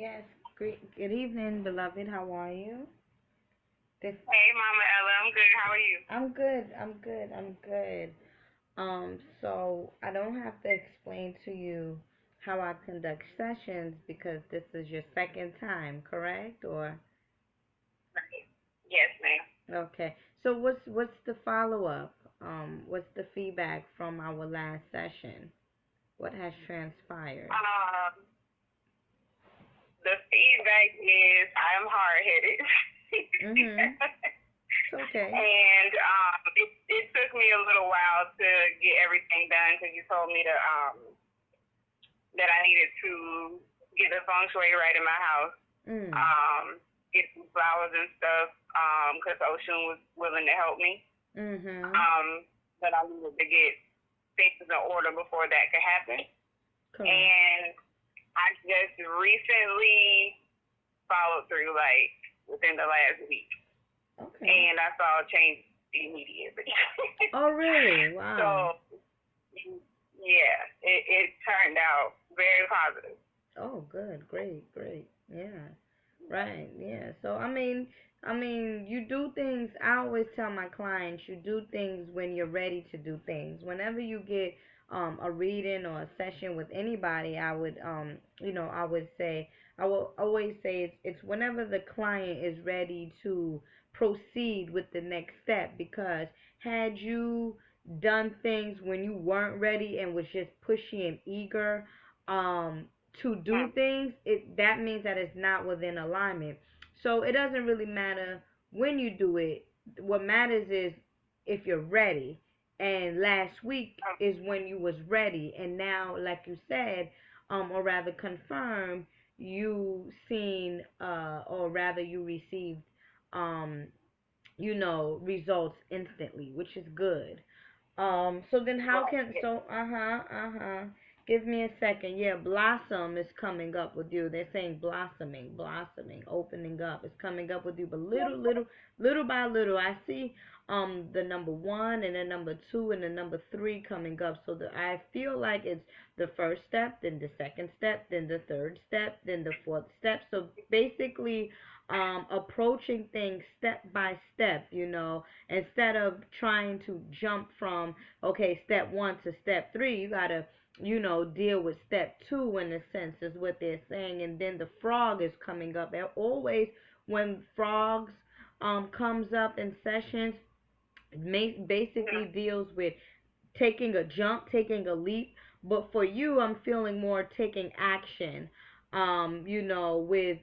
Yes. Great. Good evening, beloved. How are you? This. Hey, Mama Ella, I'm good. How are you? I'm good. I'm good. I'm good. So I don't have to explain to you how I conduct sessions because this is your second time, correct? Or Yes, ma'am. okay. So what's the follow up? What's the feedback from our last session? What has transpired? Um, the feedback is I'm hard headed. Mhm. It's okay. And it took me a little while to get everything done because you told me that I needed to get the feng shui right in my house, Mm. um, get some flowers and stuff because Oshun was willing to help me. Mhm. Um, but I needed to get things in order before that could happen. Correct. And I just recently followed through, like within the last week, Okay. and I saw a change immediately. Oh, really? Wow. So yeah, it turned out very positive. Oh, good. Great. Great. Yeah. Right. Yeah. So I mean, you do things. I always tell my clients, you do things when you're ready to do things. Whenever you get a reading or a session with anybody, I would say, I will always say it's whenever the client is ready to proceed with the next step. Because had you done things when you weren't ready and was just pushy and eager, um to do Hmm. things, it that means that it's not within alignment. So it doesn't really matter when you do it. What matters is if you're ready. And last week is when you was ready, and now, like you said, or rather confirmed, you seen, or rather you received, um, results instantly, which is good. So then how Right. can Yeah. so Give me a second. Yeah, blossom is coming up with you. They're saying blossoming, blossoming, opening up. It's coming up with you, but little by little. I see the number one and the number two and the number three coming up. So I feel like it's the first step, then the second step, then the third step, then the fourth step. So basically, approaching things step by step. Instead of trying to jump from okay step one to step three, you gotta deal with step two in a sense is what they're saying. And then the frog is coming up. And always when frogs comes up in sessions, basically deals with taking a jump, taking a leap. But for you, I'm feeling more taking action, with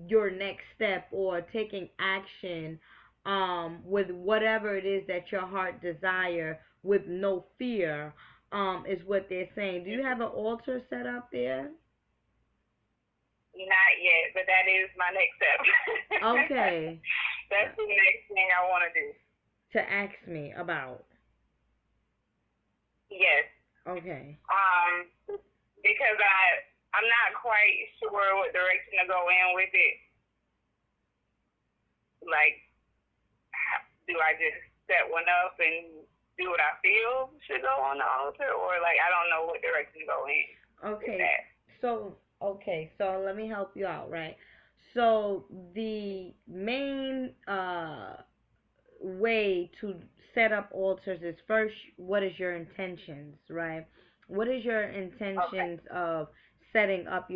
your next step, or taking action with whatever it is that your heart desire with no fear, is what they're saying. Do you have an altar set up there? Not yet, but that is my next step. Okay. That's the next thing I want to do. To ask me about. Yes. Okay. Because I'm not quite sure what direction to go in with it. Like, do I just set one up and do what I feel should go on the altar, or like I don't know what direction to go in with Okay. that. So let me help you out, right? So the main way to set up altars is first, what is your intentions, right? What is your Okay. intentions of setting up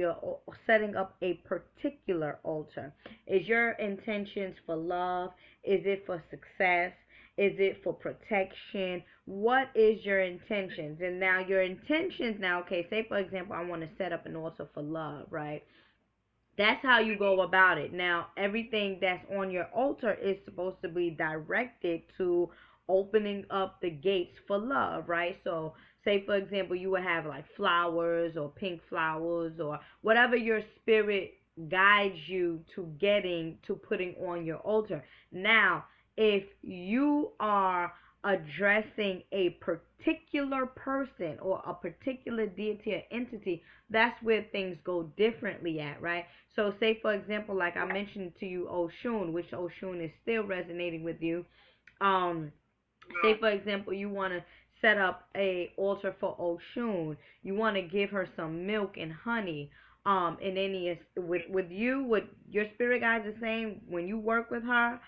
a particular altar? Is your intentions for love? Is it for success? Is it for protection? What is your intentions? And now your intentions now, okay, say for example I want to set up an altar for love, right? That's how you go about it. Now, everything that's on your altar is supposed to be directed to opening up the gates for love, right? So, say for example, you would have like flowers or pink flowers or whatever your spirit guides you to getting to putting on your altar. Now, if you are addressing a particular person or a particular deity or entity, that's where things go differently at, right? So say for example, like I mentioned to you, Oshun, which Oshun is still resonating with you. Um, Say for example, you want to set up a altar for Oshun. You want to give her some milk and honey. In any with you, what your spirit guides are saying when you work with her,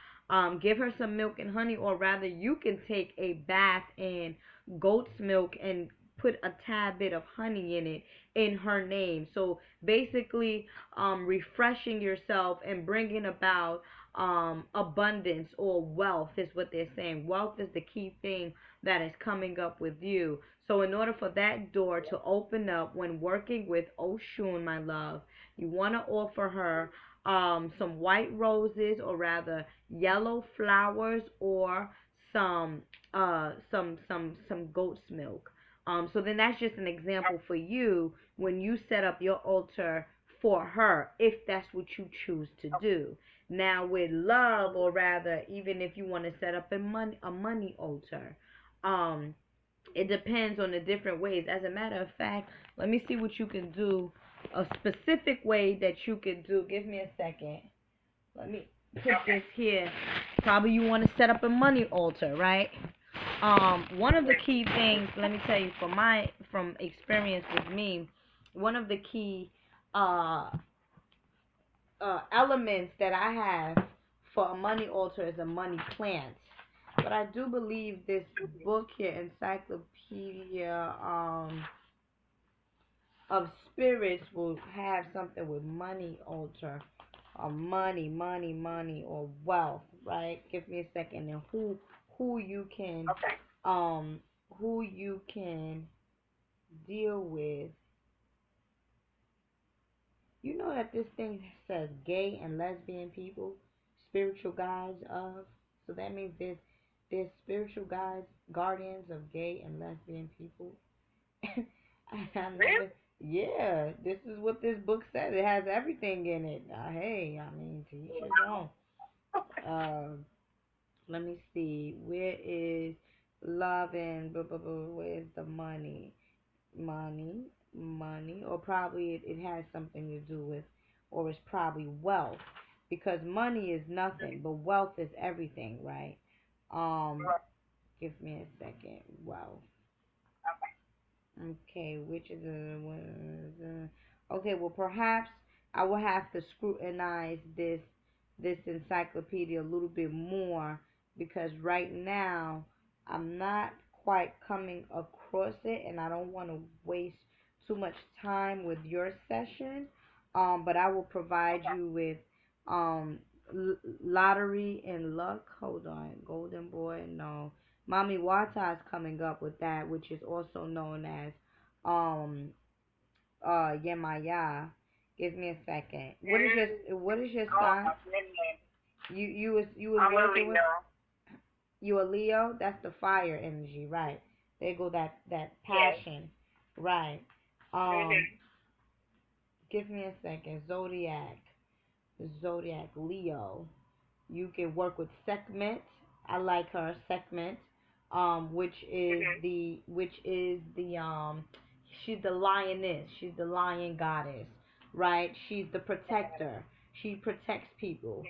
give her some milk and honey, or rather you can take a bath in goat's milk and put a tad bit of honey in it in her name. So basically, refreshing yourself and bringing about abundance or wealth is what they're saying. Wealth is the key thing that is coming up with you. So in order for that door to open up when working with Oshun, my love, you want to offer her some white roses, or rather yellow flowers, or some some goat's milk. So then that's just an example for you when you set up your altar for her, if that's what you choose to do. Now with love, or rather, even if you want to set up a money altar, um, it depends on the different ways. As a matter of fact, let me see what you can do. A specific way that you could do. Give me a second. Let me put this here. Probably you want to set up a money altar, right? One of the key things, let me tell you, from experience with me, one of the key uh elements that I have for a money altar is a money plant. But I do believe this book here, Encyclopedia of Spirits, will have something with money altar, or money, or wealth, right? Give me a second. And who you can um who you can deal with. You know that this thing says gay and lesbian people, spiritual guides of. So that means there's spiritual guides, guardians of gay and lesbian people. I Really? never, yeah, this is what this book says. It has everything in it. Hey, I mean, to each his own. Uh, Let me see. Where is love and blah, blah, blah, where's the money? Money, or probably it has something to do with, or it's probably wealth, because money is nothing, but wealth is everything, right? Um, give me a second. Wealth. Okay, which is okay. Well, perhaps I will have to scrutinize this encyclopedia a little bit more, because right now I'm not quite coming across it, and I don't want to waste too much time with your session. But I will provide you with um lottery and luck. Hold on, golden boy. No, Mami Wata is coming up with that, which is also known as um Yemaya. Give me a second. What is your Oh sign? my goodness. You was I'm a working with, Leo. you a Leo? That's the fire energy, right? There go that Yes. passion. Right. Mhm. Um give me a second. Zodiac Leo. You can work with Sekhmet. I like her, Sekhmet. Mhm. Which is the she's the lioness. She's the lion goddess, right? She's the protector. She protects people.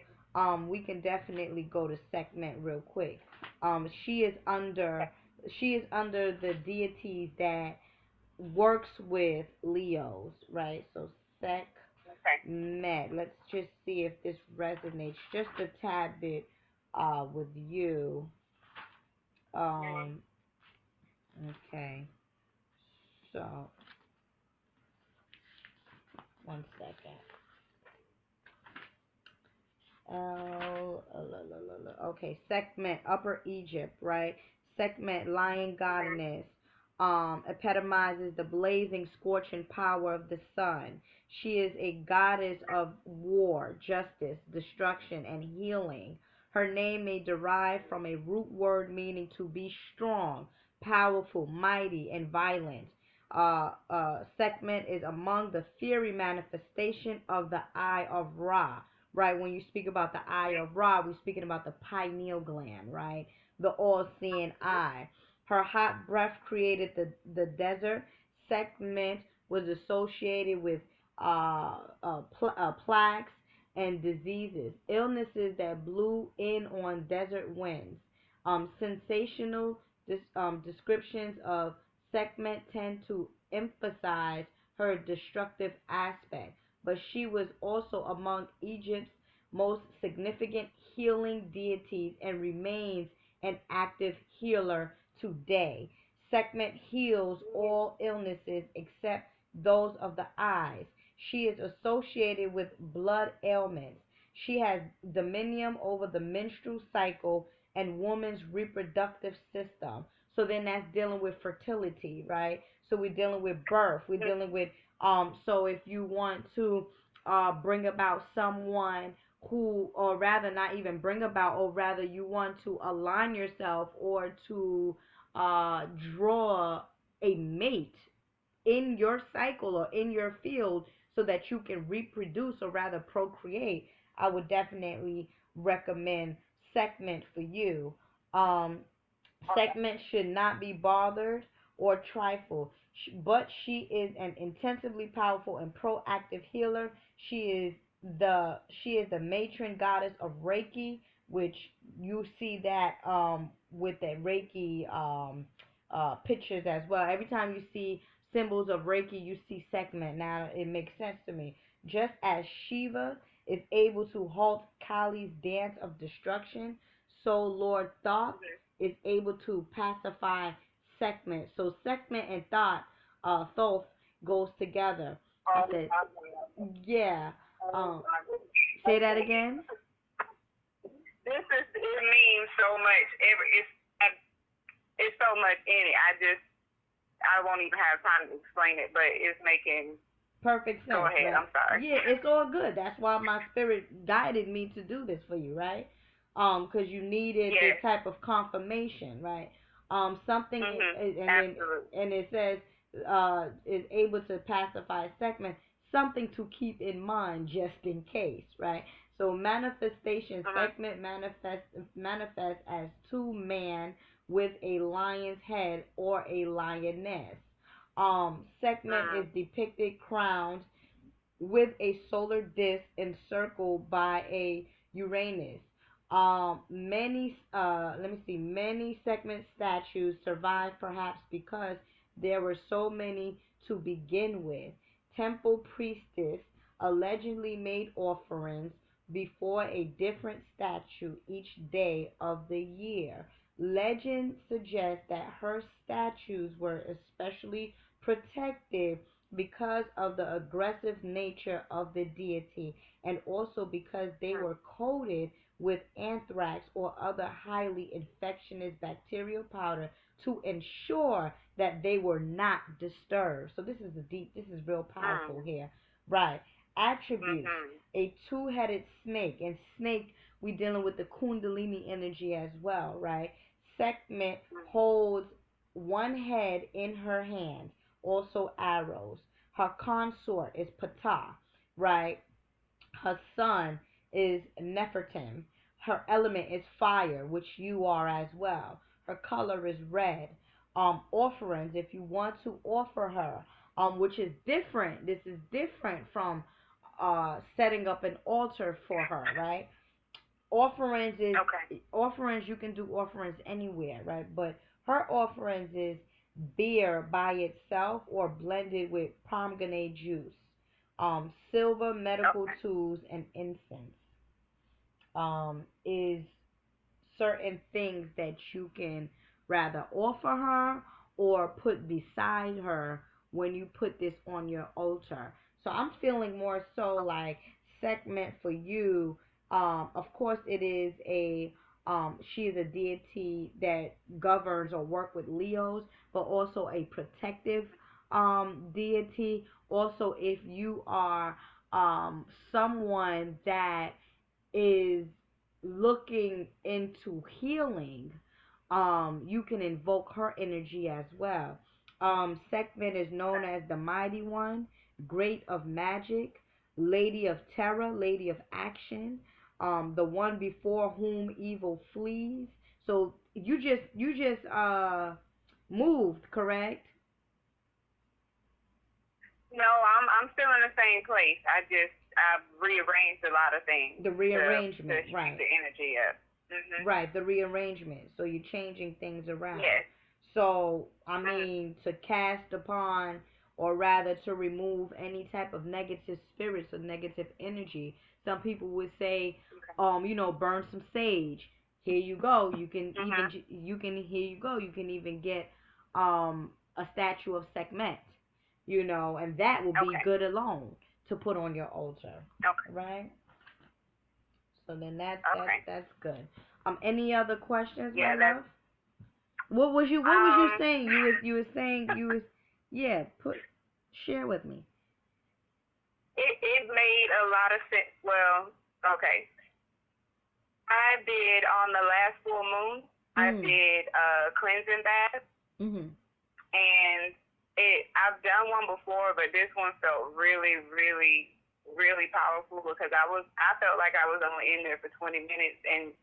We can definitely go to Sekhmet real quick. She is under the deities that works with Leos, right? So Okay. Sekhmet. Let's just see if this resonates just a tad bit with you. Mhm. Um, okay. So, one second. Okay, Sekhmet, Upper Egypt, right? Sekhmet, lion Mhm. goddess, epitomizes the blazing, scorching power of the sun. She is a goddess of war, justice, destruction, and healing. Her name may derive from a root word meaning to be strong, powerful, mighty, and violent. Sekhmet is among the fiery manifestation of the Eye of Ra, right? When you speak about the eye of Ra, we're speaking about the pineal gland, right? The all-seeing eye. Her hot breath created the desert. Sekhmet was associated with plaques and diseases, illnesses that blew in on desert winds. Sensational descriptions of Sekhmet tend to emphasize her destructive aspect, but she was also among Egypt's most significant healing deities and remains an active healer today. Sekhmet heals all illnesses except those of the eyes. She is associated with blood ailments. She has dominion over the menstrual cycle and woman's reproductive system. So then that's dealing with fertility, right? So we're dealing with birth. We're dealing with so if you want to bring about someone who, or rather not even bring about, or rather you want to align yourself or to draw a mate in your cycle or in your field so that you can reproduce or rather procreate, I would definitely recommend Sekhmet for you. Um, Segment should not be bothered or trifled, but she is an intensively powerful and proactive healer. She is the matron goddess of Reiki, which you see that with the Reiki pictures as well. Every time you see symbols of Reiki, you see Sekhmet. Now it makes sense to me. Just as Shiva is able to halt Kali's dance of destruction, so Lord Thoth is able to pacify Sekhmet. So Sekhmet and Thoth goes together. I said, yeah. Say that again. It means so much. It's so much in it. I won't even have time to explain it, but it's making perfect sense. Go ahead. Right? I'm sorry. Yeah, it's all good. That's why my spirit guided me to do this for you, right? Because you needed this type of confirmation, right? Something, and it says is able to pacify Sekhmet, something to keep in mind just in case, right? So manifestation, Sekhmet manifests as two man with a lion's head or a lioness. Sekhmet is depicted crowned with a solar disk encircled by a Uranus. Many Sekhmet statues survive perhaps because there were so many to begin with. Temple priestess allegedly made offerings before a different statue each day of the year. Legend suggests that her statues were especially protected because of the aggressive nature of the deity and also because they were coated with anthrax or other highly infectious bacterial powder to ensure that they were not disturbed. So this is real powerful here. Right. Attributes. A two-headed snake. And snake, we dealing with the kundalini energy as well, right? Sekhmet holds one head in her hand, also arrows. Her consort is Ptah, right? Her son is Nefertim. Her element is fire, which you are as well. Her color is red. Offerings, if you want to offer her, which is different. This is different from setting up an altar for her, right? Offerings is offerings. You can do offerings anywhere, right? But her offerings is beer by itself or blended with pomegranate juice, silver, medical tools, and incense. Is certain things that you can rather offer her or put beside her when you put this on your altar. So I'm feeling more so like Sekhmet for you. Of course, it is she is a deity that governs or work with Leos, but also a protective deity. Also, if you are someone that is looking into healing, you can invoke her energy as well. Sekhmet is known as the Mighty One, Great of Magic, Lady of Terror, Lady of Action, the one before whom evil flees. So you just moved, correct? No, I'm still in the same place. I've rearranged a lot of things. The rearrangement, to right? The energy up. Right, the rearrangement. So you're changing things around. Yes. So I mean, to cast upon or rather to remove any type of negative spirits or negative energy. Some people would say, burn some sage. Here you go. You can even here you go. You can even get a statue of Sekhmet, and that will be good alone to put on your altar. Okay. Right? So then that's good. Any other questions, my love? What was you saying? You were saying share with me. It made a lot of sense. Well, okay. I did on the last full moon. I did a cleansing bath. And I've done one before, but this one felt really, really, really powerful because I felt like I was only in there for 20 minutes, and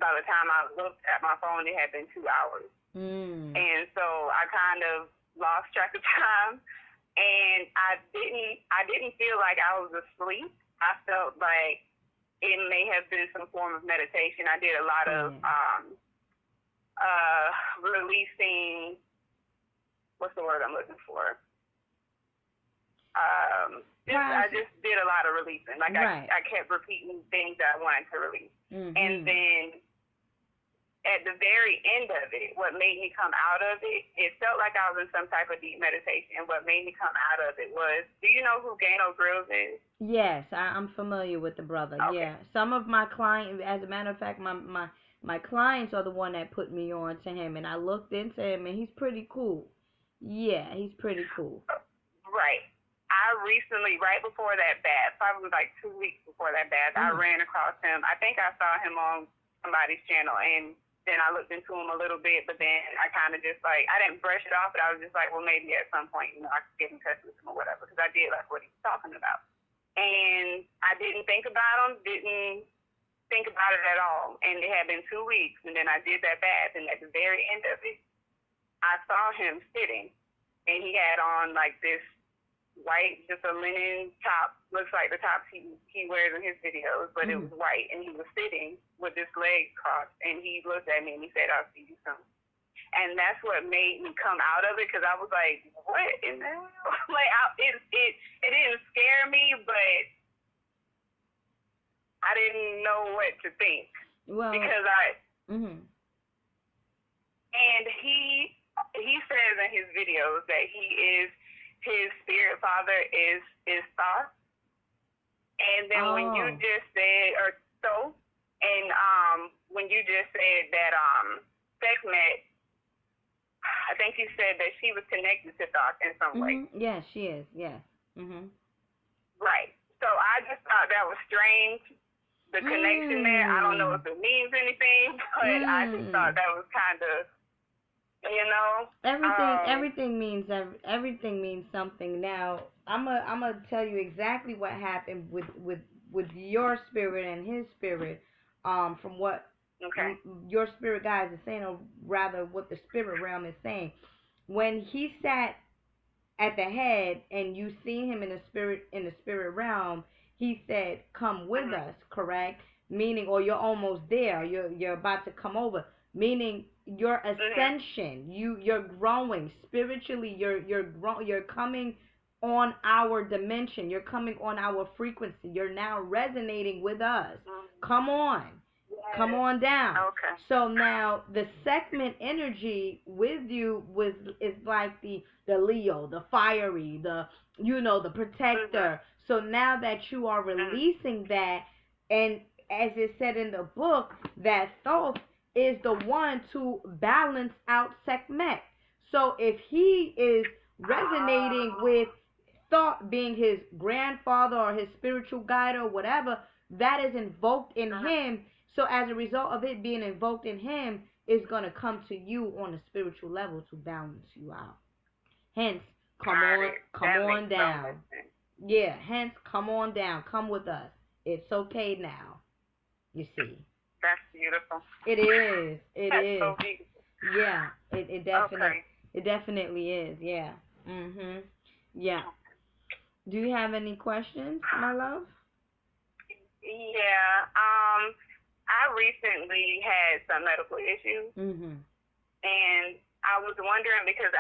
by the time I looked at my phone, it had been 2 hours. And so I kind of lost track of time, and I didn't feel like I was asleep. I felt like it may have been some form of meditation. I did a lot of releasing. What's the word I'm looking for? I just did a lot of releasing. Like I kept repeating things that I wanted to release. And then at the very end of it, what made me come out of it, it felt like I was in some type of deep meditation. And what made me come out of it was, do you know who Gano Grills is? Yes, I'm familiar with the brother. Okay. Yeah. Some of my clients, as a matter of fact, my clients are the one that put me on to him. And I looked into him, and he's pretty cool. Yeah, he's pretty cool. Right. I recently, right before that bath, probably like 2 weeks before that bath, I ran across him. I think I saw him on somebody's channel, and then I looked into him a little bit, but then I kind of just I didn't brush it off, but I was just like, well, maybe at some point, I could get in touch with him or whatever, because I did like what he was talking about. And I didn't think about him, didn't think about it at all. And it had been 2 weeks, and then I did that bath, and at the very end of it, I saw him sitting, and he had on like this white, just a linen top, looks like the tops he wears in his videos, but it was white, and he was sitting with his legs crossed, and he looked at me and he said, I'll see you soon. And that's what made me come out of it, because I was like, what in the hell? Like, it didn't scare me, but I didn't know what to think. Well, because and he says in his videos that his spirit father is Thoth. And then when you just said, when you just said that Sekhmet, I think you said that she was connected to Thoth in some way. Yes, she is. Yes. Right. So I just thought that was strange, the connection there. I don't know if it means anything, but I just thought that was kind of, everything means something. Now I'm gonna tell you exactly what happened with your spirit and his spirit, from what your spirit guys is saying, or rather what the spirit realm is saying. When he sat at the head and you see him in the spirit realm, he said, "Come with us," correct? Meaning, or you're almost there. You're about to come over. Meaning your ascension. You're growing spiritually. You're coming on our dimension. You're coming on our frequency. You're now resonating with us. Come on. Come on down. Okay. So now the Sekhmet energy with you is like the Leo, the fiery, the protector. So now that you are releasing that, and as it said in the book, that Thoth is the one to balance out Sekhmet. So if he is resonating with Thoth being his grandfather or his spiritual guide or whatever, that is invoked in him. So as a result of it being invoked in him, it's going to come to you on a spiritual level to balance you out. Hence, come on down. Yeah, hence, come on down. Come with us. It's okay now. You see. That's beautiful. It is. That's so beautiful. Yeah, it definitely is. Yeah. Yeah. Do you have any questions, my love? Yeah. I recently had some medical issues, and I was wondering because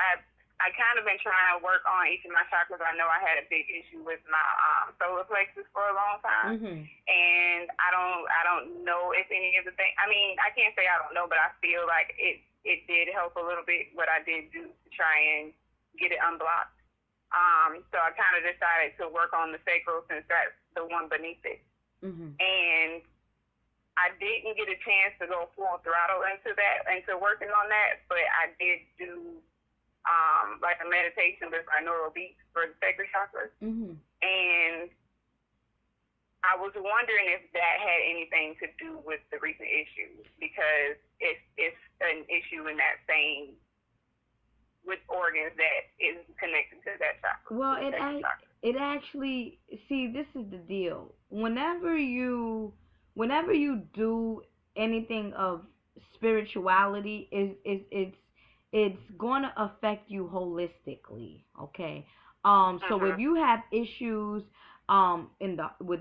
I kind of been trying to work on each of my chakras. I know I had a big issue with my solar plexus for a long time, and I don't know if any of the things. I mean, I can't say I don't know, but I feel like it did help a little bit what I did do to try and get it unblocked. So I kind of decided to work on the sacral since that's the one beneath it, and I didn't get a chance to go full throttle into working on that, but I did do like a meditation with binaural beats for the sacral chakras. And I was wondering if that had anything to do with the recent issues, because it's an issue in that same, with organs that is connected to that chakra. Well, it actually, see, this is the deal. Whenever you do anything of spirituality, it's going to affect you holistically, okay? So if you have issues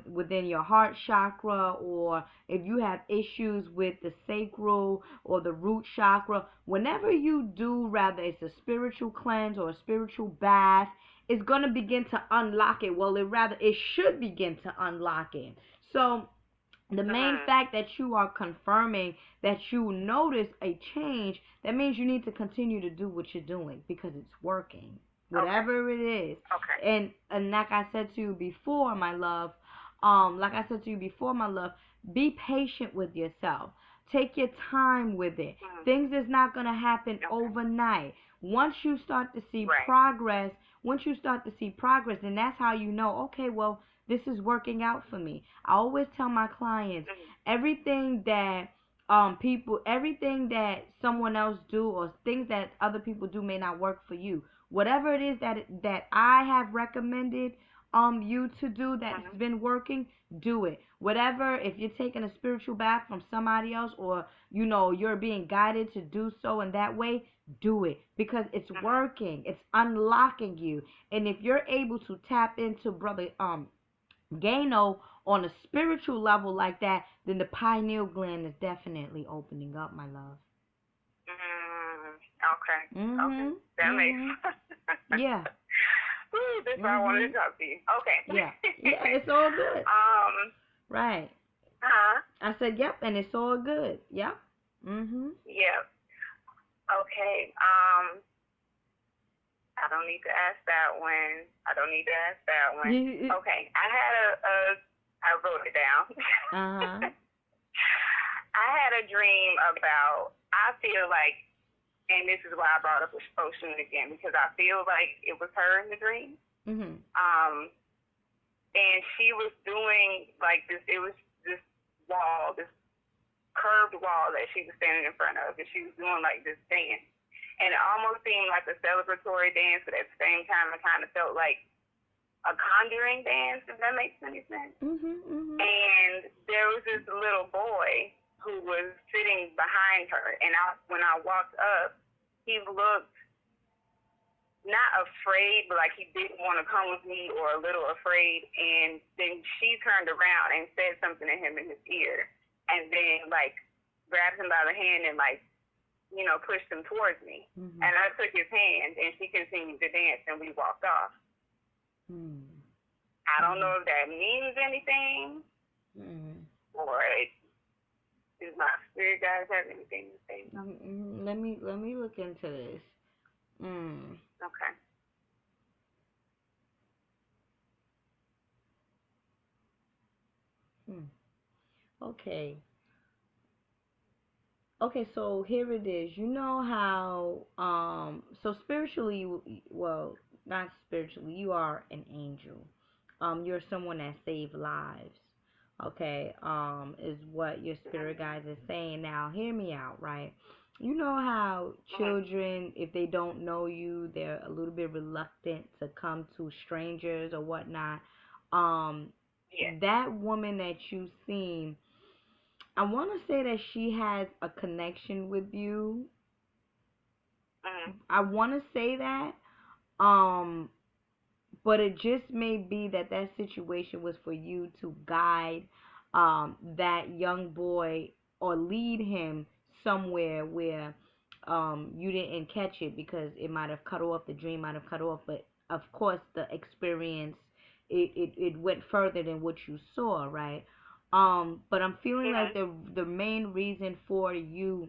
within your heart chakra, or if you have issues with the sacral or the root chakra, whenever you do, rather it's a spiritual cleanse or a spiritual bath, it's going to begin to unlock it. Well, it should begin to unlock it. So the main fact that you are confirming that you notice a change, that means you need to continue to do what you're doing, because it's working. Whatever it is. And like I said to you before, my love, be patient with yourself. Take your time with it. Things is not going to happen overnight. Once you start to see progress, then that's how you know, okay, well, this is working out for me. I always tell my clients, everything that someone else do, or things that other people do, may not work for you. Whatever it is that I have recommended you to do that's been working, do it. Whatever, if you're taking a spiritual bath from somebody else, or you're being guided to do so in that way, do it, because it's working. It's unlocking you. And if you're able to tap into brother Gano on a spiritual level like that, then the pineal gland is definitely opening up, my love. Okay. Okay. That makes sense. Yeah. Ooh, that's why I wanted to talk to you. Okay. Yeah. Yeah, it's all good. Right. I said, yep, and it's all good. Yep. Yep. Okay. I don't need to ask that one. Okay. I wrote it down. I had a dream about, I feel like, and this is why I brought up Ocean again, because I feel like it was her in the dream. And she was doing like this, it was this wall, this curved wall that she was standing in front of, and she was doing like this dance. And it almost seemed like a celebratory dance, but at the same time, it kind of felt like a conjuring dance, if that makes any sense. And there was this little boy who was sitting behind her, and when I walked up, he looked not afraid, but like he didn't want to come with me, or a little afraid. And then she turned around and said something to him in his ear, and then like grabbed him by the hand and like, pushed him towards me. And I took his hand, and she continued to dance, and we walked off. I don't know if that means anything, or does my spirit guys have anything to say? Let me look into this. Okay. Okay, so here it is. You know how so spiritually, well, not spiritually, you are an angel. You're someone that saves lives. Okay, is what your spirit guides is saying. Now, hear me out, right? You know how children, if they don't know you, they're a little bit reluctant to come to strangers or whatnot. That woman that you've seen, I want to say that she has a connection with you. I want to say that, but it just may be that situation was for you to guide that young boy, or lead him somewhere where you didn't catch it because it might have cut off, the dream might have cut off, but of course the experience, it went further than what you saw, right? But I'm feeling like the main reason for you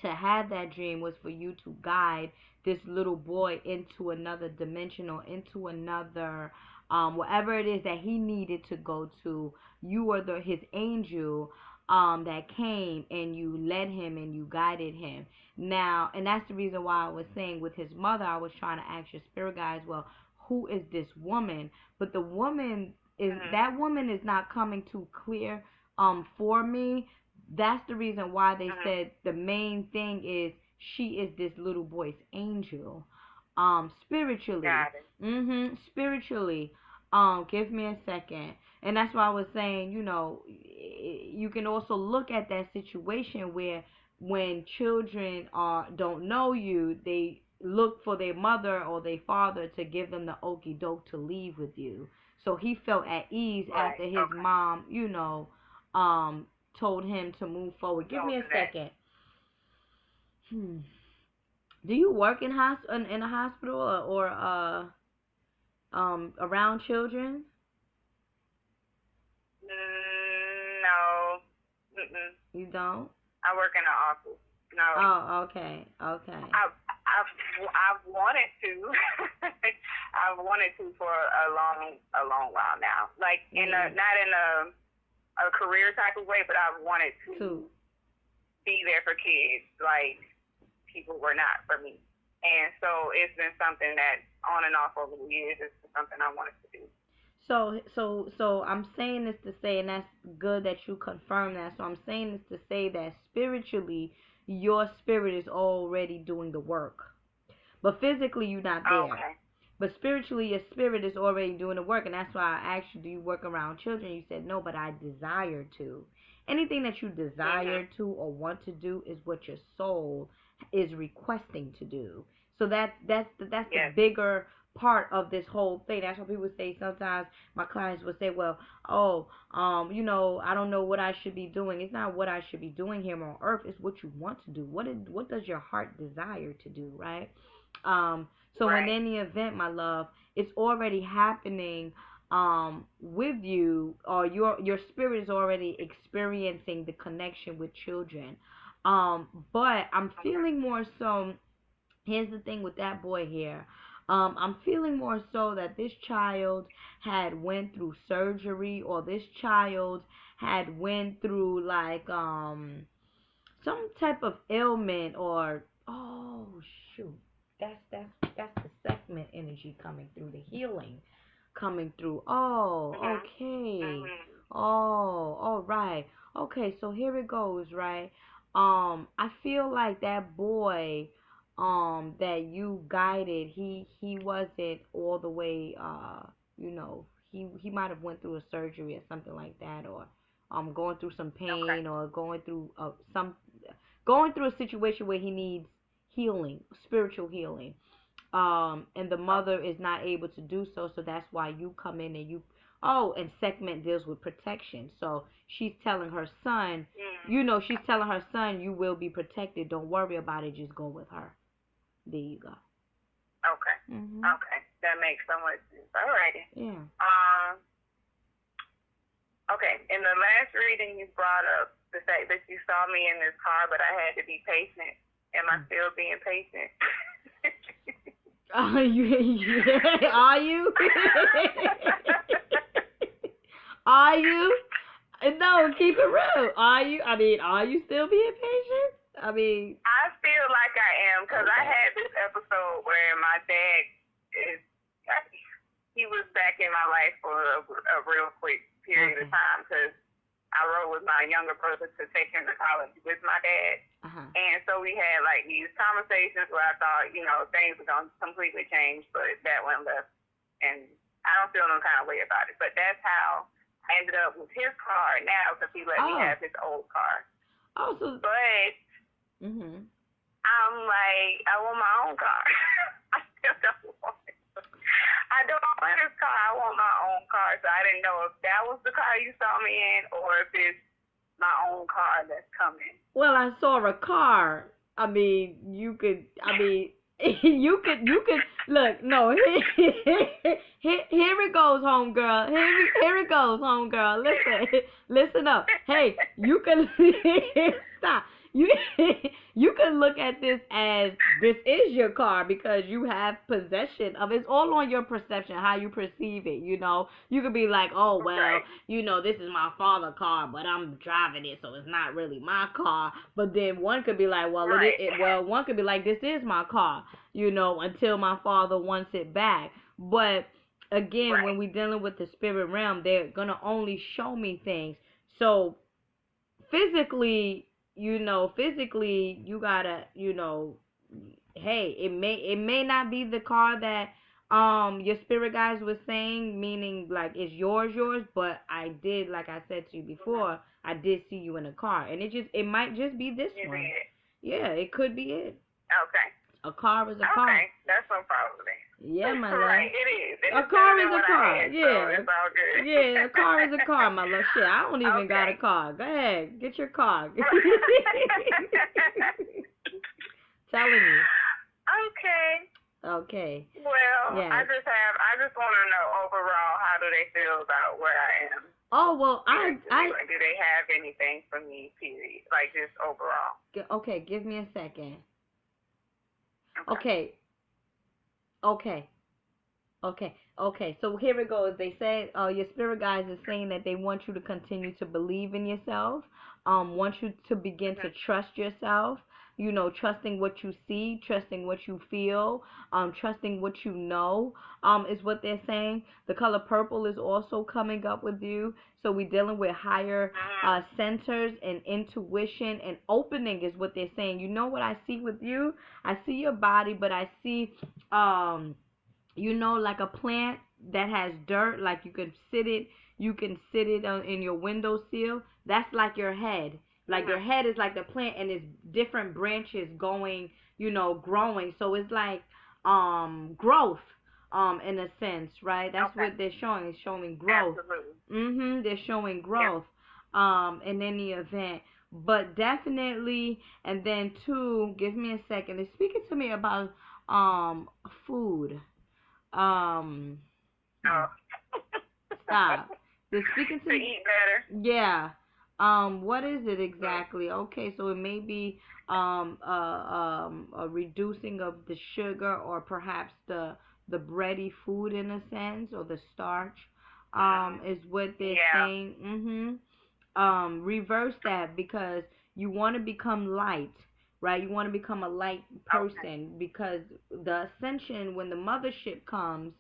to have that dream was for you to guide this little boy into another dimension, or into another, whatever it is that he needed to go to. You were his angel, that came, and you led him and you guided him. Now, and that's the reason why I was saying with his mother, I was trying to ask your spirit guides, well, who is this woman? But the woman is, that woman is not coming too clear for me. That's the reason why they said the main thing is she is this little boy's angel. Spiritually. Spiritually. Give me a second. And that's why I was saying, you can also look at that situation where when children don't know you, they look for their mother or their father to give them the okie doke to leave with you. So he felt at ease after his mom, told him to move forward. Give me a second. Do you work in a hospital, or around children? No. You don't? I work in an office. No. Oh, okay. I've wanted to. I've wanted to for a long while now. Like not in a career type of way, but I've wanted to be there for kids like people were not for me. And so it's been something that on and off over the years, it's something I wanted to do. So I'm saying this to say, and that's good that you confirm that. So I'm saying this to say that spiritually, your spirit is already doing the work, but physically you're not there. Okay. But spiritually, your spirit is already doing the work, and that's why I asked you, do you work around children? You said no, but I desire to. Anything that you desire to or want to do is what your soul is requesting to do. So that's the bigger part of this whole thing. That's what people say. Sometimes my clients will say, well, I don't know what I should be doing. It's not what I should be doing here on earth. It's what you want to do. What does your heart desire to do, right? So in any event, my love, it's already happening with you, or your spirit is already experiencing the connection with children. But I'm feeling more so, here's the thing with that boy here. I'm feeling more so that this child had went through surgery, or this child had went through like some type of ailment, or shoot, that's the Sekhmet energy coming through, the healing coming through. Okay. All right. Okay, so here it goes, right? I feel like that boy that you guided, he wasn't all the way he might have went through a surgery or something like that, or going through some pain, or going through a situation where he needs healing, spiritual healing. And the mother is not able to do so, so that's why you come in and and Sekhmet deals with protection. So she's telling her son, you will be protected. Don't worry about it. Just go with her. There you go. Okay. Okay. That makes so much sense. Alrighty. Yeah. Okay. In the last reading, you brought up the fact that you saw me in this car, but I had to be patient. Am I still being patient? Are you? Are you? No, keep it real. Are you? Are you still being patient? I feel like I am, because I had this episode where my dad he was back in my life for a real quick period of time, because I rode with my younger brother to take him to college with my dad. And so we had like these conversations where I thought, things were going to completely change, but that went left. And I don't feel no kind of way about it. But that's how I ended up with his car now, because he let me have his old car. But I'm like, I want my own car. I still don't want it. I don't want his car. I want my own car. So I didn't know if that was the car you saw me in, or if it's my own car that's coming. Well, I saw a car I mean, you could. I mean, you could look. No, here it goes, homegirl. Here it goes, homegirl. Listen up. Hey, you can stop. You you can look at this as this is your car because you have possession of it. It's all on your perception, how you perceive it. You could be like, oh well, Right. this is my father's car, but I'm driving it, so it's not really my car. But then one could be like, well, Right. one could be like, this is my car, until my father wants it back. But again, when Right. we dealing with the spirit realm, they're gonna only show me things. So physically, you gotta, hey, it may not be the car that your spirit guys was saying, meaning like it's yours, but I did, like I said to you Mhm. before, I did see you in a car, and it might just be this You one. did. Yeah, it could be it. Okay. A car is a car. Okay. That's no problem then. Yeah, my Right. love. It is. And A it's car better is than a what I car. had, so Yeah. it's all good. Yeah, a car is a car, my love. Shit, I don't even got a Okay. car. Go ahead, get your car. Telling you. Okay. Okay. Well, Yes. I just want to know overall, how do they feel about where I am? Oh well, Like, do they have anything for me? Period. Like just overall. okay. Give me a second. Okay. Okay. Okay. Okay. So here it goes. They say, your spirit guides is saying that they want you to continue to believe in yourself. Want you to begin to Mhm. trust yourself. Trusting what you see, trusting what you feel, trusting what you know. Is what they're saying. The color purple is also coming up with you. So we're dealing with higher Mhm. centers and intuition and opening is what they're saying. You know what I see with you? I see your body, but I see like a plant that has dirt, like you can sit it in your windowsill. That's like your head. Like your Mhm. head is like the plant, and it's different branches going, growing. So it's like growth, in a sense, right? That's Okay. what they're showing. It's showing growth. Absolutely. They're showing Yep. growth in any event. But definitely, and then two, give me a second. They're speaking to me about food. Um, hmm, Oh. stop. They're speaking To to, eat better. yeah. What is it exactly? Okay, so it may be a reducing of the sugar, or perhaps the bready food in a sense, or the starch. Is what they're Yeah. saying. Reverse that, because you want to become light, right? You want to become a light Okay. person, because the ascension, when the mothership comes,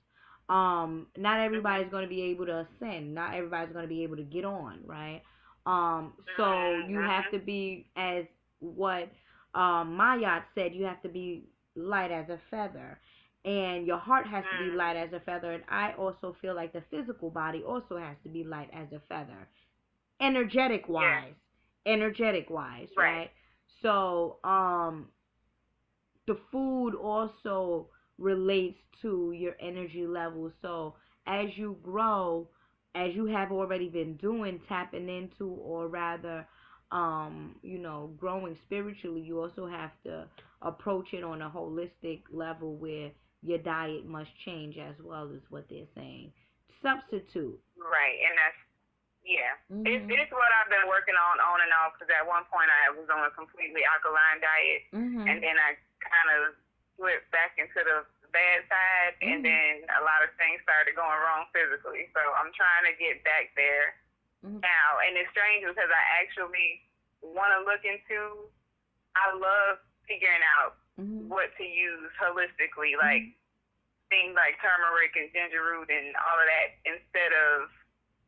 not Mhm. everybody's going to be able to ascend, not everybody's going to be able to get on, right? So Mhm. you have Mhm. to be, as what Mayat said, you have to be light as a feather, and your heart has to be Mhm. light as a feather. And I also feel like the physical body also has to be light as a feather, energetic Yeah. wise, energetic wise, Right. right? So the food also relates to your energy level. So as you grow, as you have already been doing, tapping into, or rather growing spiritually, you also have to approach it on a holistic level, where your diet must change as well, is what they're saying. Substitute. Right. And that's yeah. Mhm. It's what I've been working on and off. Because at one point I was on a completely alkaline diet, and Mhm. then I kind of slipped back into the bad side, and Mhm. then a lot of things started going wrong physically. So I'm trying to get back there Mhm. now, and it's strange because I actually want to look into. I love figuring out Mhm. what to use holistically, like Mhm. things like turmeric and ginger root and all of that instead of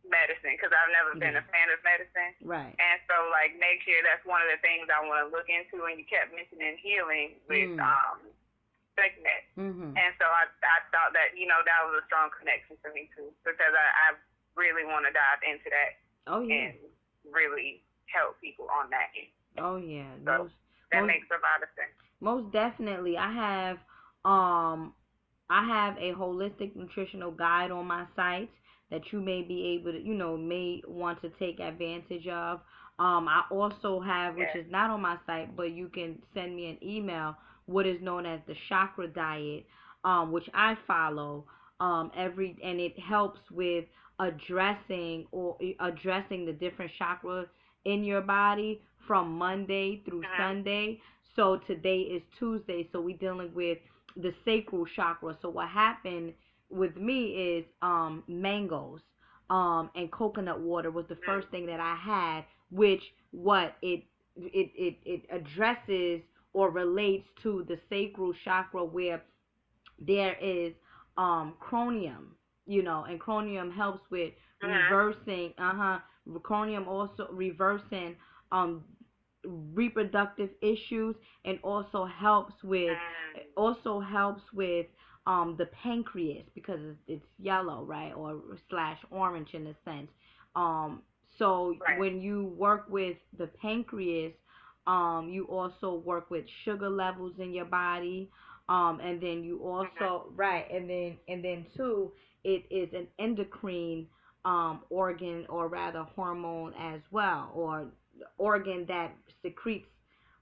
medicine, because I've never been Yeah. a fan of medicine. Right. And so, like, next year, that's one of the things I want to look into. And you kept mentioning healing with Mm. Sekhmet. Mhm. And so I thought that, that was a strong connection for me, too, because I really want to dive into that Oh yeah. and really help people on that end. Oh yeah. So that Most makes a lot of sense. most definitely. Um I have a holistic nutritional guide on my site that you may be able to, may want to take advantage of. I also have, which is not on my site, but you can send me an email, what is known as the chakra diet, which I follow and it helps with addressing the different chakras in your body from Monday through Sunday. So today is Tuesday, so we're dealing with the sacral chakra. So what happened with me is mangoes and coconut water was the first thing that I had, which what it addresses or relates to the sacral chakra, where there is chromium, and chromium helps with reversing chromium also reversing reproductive issues, and also helps with the pancreas, because it's yellow, right, or slash orange in a sense. So when you work with the pancreas, you also work with sugar levels in your body, and then you also and then too, it is an endocrine organ, or rather hormone as well, or organ that secretes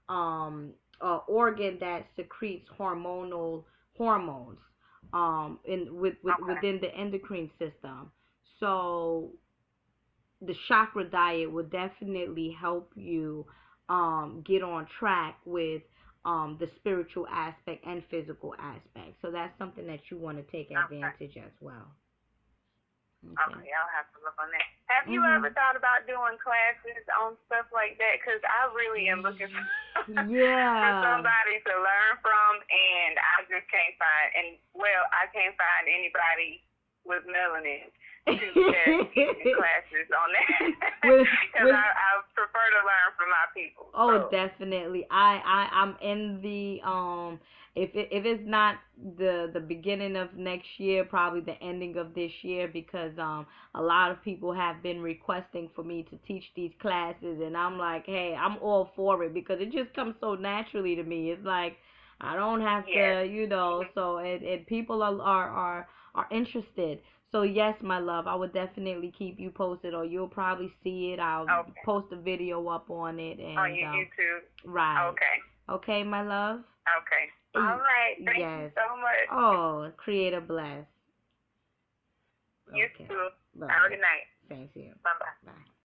organ that secretes hormones within the endocrine system. So the chakra diet will definitely help you get on track with the spiritual aspect and physical aspect. So that's something that you want to take advantage as well. Okay, I'll have to look on that. Have you ever thought about doing classes on stuff like that? Because I really am looking for, for somebody to learn from, and I just can't find, I can't find anybody with melanin to teach classes on that. Because I prefer to learn from my people. Oh, so. Definitely. I'm in the if it's not the beginning of next year, probably the ending of this year, because a lot of people have been requesting for me to teach these classes, and I'm like, hey, I'm all for it, because it just comes so naturally to me. It's like I don't have to, so it people are interested. So yes, my love, I would definitely keep you posted, or you'll probably see it. I'll post a video up on it. And, on your YouTube. Right. Okay. Okay, my love. Okay. All right. Thank you so much. Oh, Creator bless. You too. Bye. Have a good night. Thank you. Bye-bye. Bye.